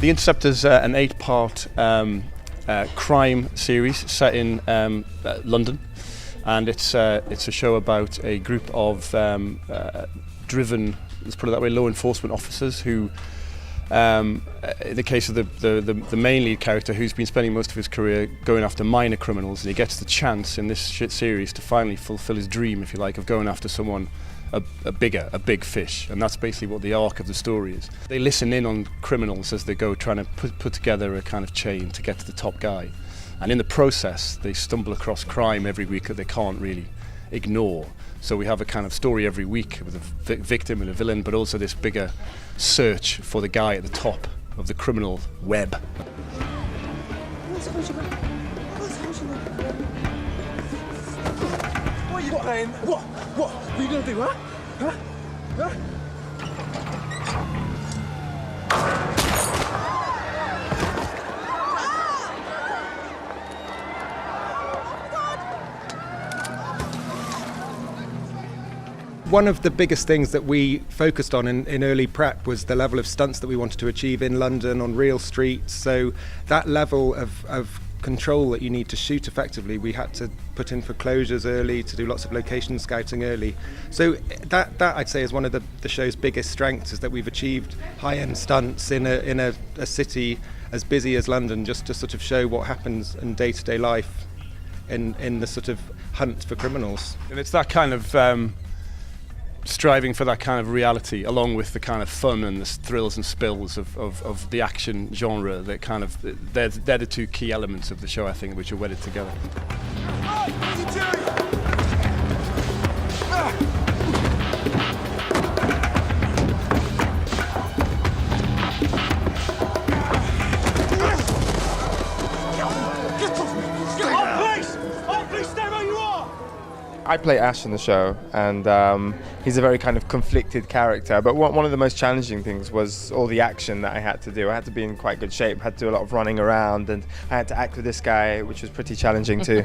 The Interceptor's an 8-part crime series set in London, and it's a show about a group of driven, let's put it that way, law enforcement officers who, in the case of the main lead character, who's been spending most of his career going after minor criminals, and he gets the chance in this series to finally fulfill his dream, if you like, of going after someone a big fish. And that's basically what the arc of the story is. They listen in on criminals as they go, trying to put together a kind of chain to get to the top guy, and in the process they stumble across crime every week that they can't really ignore. So we have a kind of story every week with a victim and a villain, but also this bigger search for the guy at the top of the criminal web. What are you playing? What are you gonna do, huh? Huh? One of the biggest things that we focused on in early prep was the level of stunts that we wanted to achieve in London on real streets. So that level of control that you need to shoot effectively, we had to put in foreclosures early, to do lots of location scouting early. So that I'd say is one of the show's biggest strengths, is that we've achieved high-end stunts in a city as busy as London, just to sort of show what happens in day-to-day life in the sort of hunt for criminals. And it's that kind of striving for that kind of reality, along with the kind of fun and the thrills and spills of the action genre. That kind of they're the two key elements of the show, I think, which are wedded together. I play Ash in the show, and he's a very kind of conflicted character, but one of the most challenging things was all the action that I had to do. I had to be in quite good shape, had to do a lot of running around, and I had to act with this guy, which was pretty challenging too.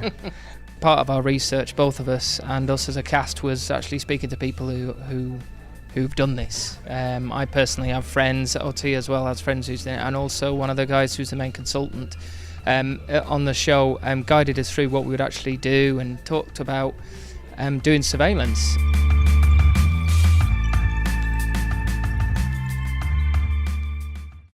Part of our research, both of us and us as a cast, was actually speaking to people who've done this. I personally have friends, OT as well has friends who's in it, and also one of the guys who's the main consultant on the show guided us through what we would actually do and talked about doing surveillance.